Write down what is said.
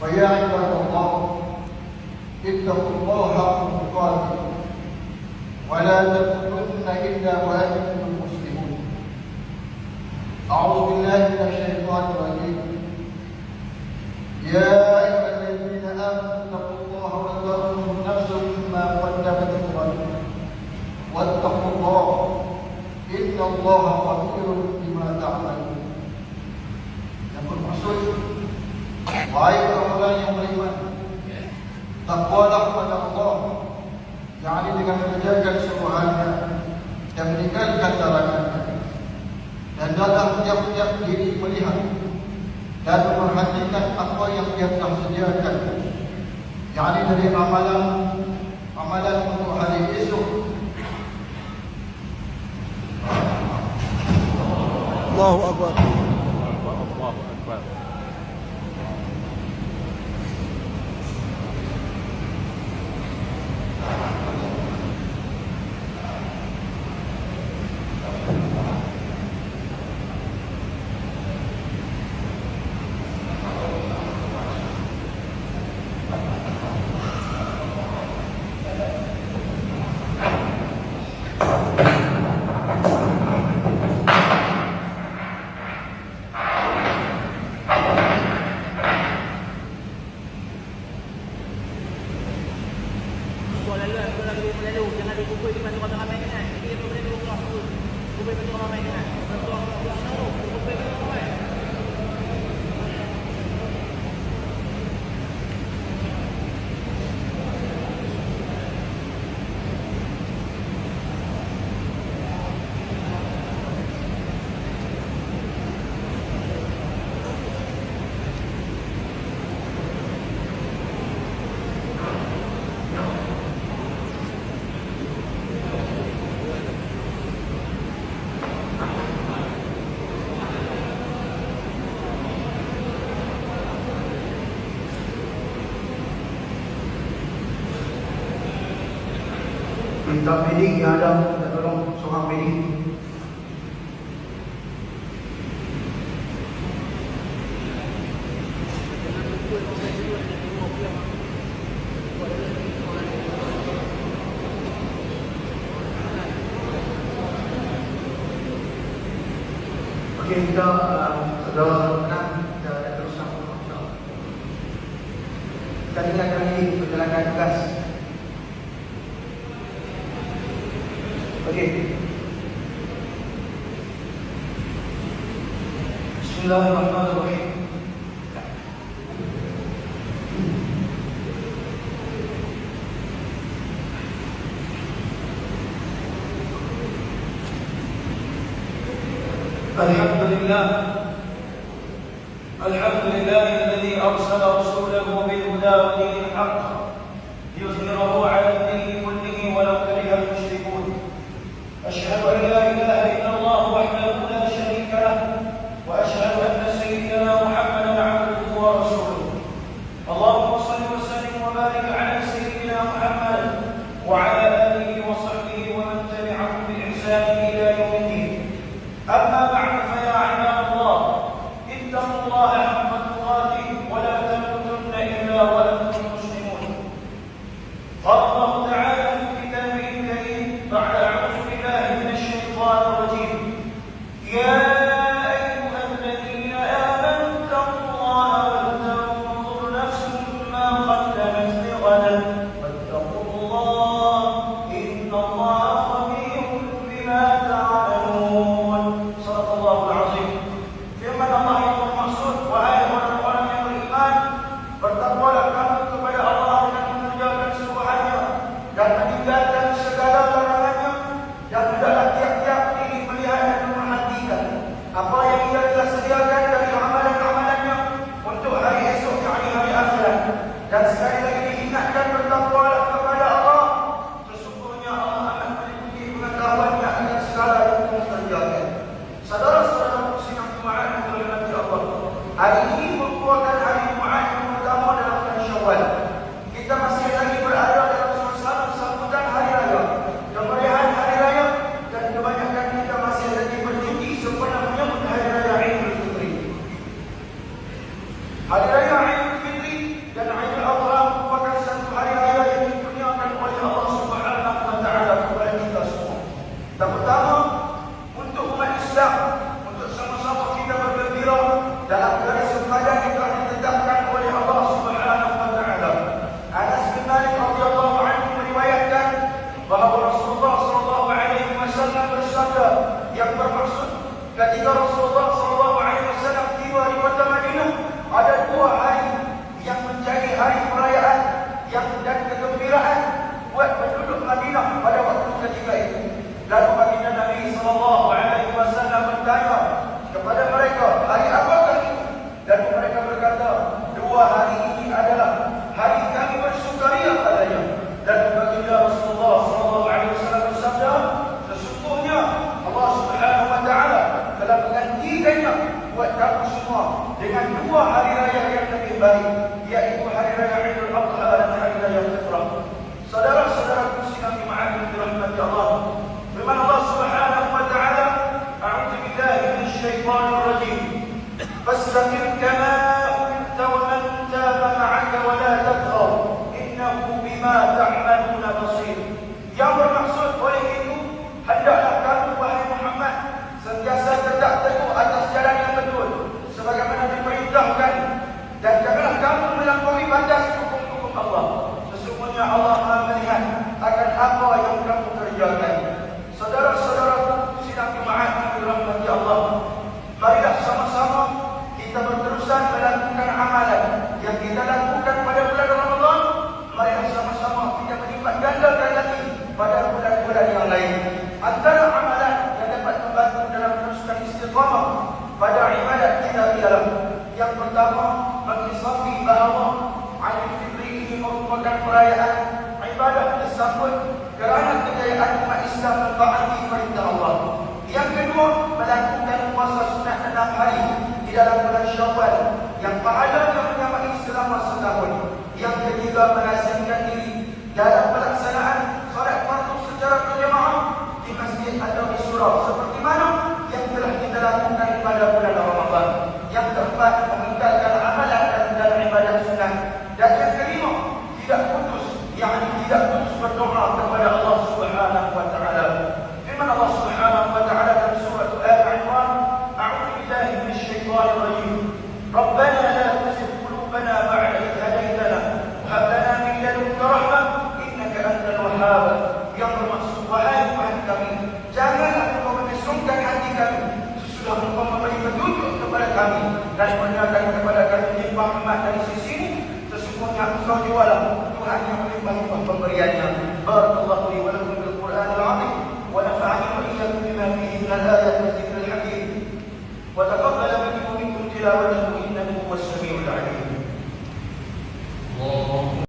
ويا عباد الله اتقوا الله حق تقاته ولا تموتن إلا وأنتم مسلمون. أعوذ بالله من الشيطان الرجيم. يا أيها الذين آمنوا اتقوا الله ولتنظر نفس ما قدمت لغد واتقوا الله إن الله خبير بما تعملون. Yang bermaksud, wahai orang-orang yang beriman, takwalah kepada Allah, yakni dengan menjaga kesubuhannya dan meninggalkan larangannya, dan dalam tiap-tiap diri melihat dan memperhatikan apa yang Dia telah sediakan, yakni dari amalan untuk hari esok. Allahu Akbar. Allahu Akbar. Jangan dikumpul di mana orang ramai kan. Dia tu boleh dua tu. Kumpul di orang ramai kan. Orang kumpul di orang ramai. Minta medik yang ada, minta tolong seorang medik. Okey, kita sudah menang, kita dah teruskan insya-Allah. Kita tinggalkan ini perjalanan tugas. Okey. Bismillahirrahmanirrahim. الحمد لله الذي أرسل رسوله بالهدى ودين الحق ليظهره على الدين كله ولو كره المشركون. أشهد أن لا إله إلا الله وحده لا شريك له وأشهد أن سيدنا محمدا عبده ورسوله. اللهم صل وسلم وبارك على سيدنا محمد وعلى آله وصحبه ومن تبعهم بإحسان إلى يوم الدين. أما بعد فيا عباد الله، hari perayaan dan kegembiraan buat penduduk Madinah pada waktu ketika itu. Lalu baginda Nabi SAW bertanya kepada mereka, hari apakah itu? Lalu mereka berkata, 2 hari ini adalah hari kami bersukaria padanya. Dan baginda Rasulullah SAW bersabda, sesungguhnya Allah Subhanahu Wa Taala telah menggantikannya buat kamu semua dengan 2 hari raya yang lebih baik, yaitu hari raya Idul Adha dan hari raya Fitrah. Saudara-saudaraku sekalian jemaah dirahmati Allah, firman Allah Subhanahu Wa Taala, a'udzu billahi minasyaitonir rajim, fastaqim kama umirta wa man taba ma'aka wa la tadghaw innahu bima ta'maluna basir. Yang bermaksud oleh itu, hendaklah kamu wahai Muhammad sentiasa tegak teguh atas jalan yang betul sebagaimana diperintahkan, dan janganlah kamu melampaui batas hukum-hukum Allah. Sesungguhnya Allah Maha melihat akan apa yang kamu kerjakan. Saudara-saudaraku sidang jemaah dirahmati Allah, marilah sama-sama kita berterusan melakukan amalan yang kita lakukan pada bulan Ramadan. Marilah sama-sama kita melipat gandakan lagi pada bulan-bulan yang lain. Antara amalan yang dapat membantu dalam meneruskan istiqamah pada ibadat kita ialah, yang pertama, mengisafi bahawa Aidil Fitri ini merupakan perayaan ibadat disambut kerana kejayaan umat Islam mentaati perintah Allah. Yang kedua, melakukan puasa sunat 6 hari di dalam bulan Syawal yang pahalanya menyamai selama setahun. Yang ketiga, melazimkan diri dalam pelaksanaan solat fardu secara berjemaah di masjid atau di surau seperti mana yang telah kita lakukan pada bulan Ramadan. Yang keempat, meninggalkan amalan dan ibadat sunat. Dan yang kelima, tidak putus berdoa kepada Allah Subhanahu Wa Taala. Firman Allah Subhanahu Wa Taala dalam surah Al-Imran, a'udzu billahi minasyaitonir rajim, Rabbana la tuzigh qulubana ba'da idh hadaytana wa hab lana min ladunka rahmah innaka antal wahhab. Yang bermaksud, wahai Tuhan kami, janganlah Engkau membesungkan hati kami sesudah Engkau memberi petunjuk kepada kami dan mendengarkan kepada kami limpah rahmat dari sisi-Mu. Sesungguhnya Engkau jualah Tuhan yang melimpah pemberiannya. Barakallahu li wa lakum bil Qur'anil 'azim wa nafa'ani wa iyyakum bima fihi min al-ayati wa dhikril hakim wa taqabbal minni wa minkum tilawatahu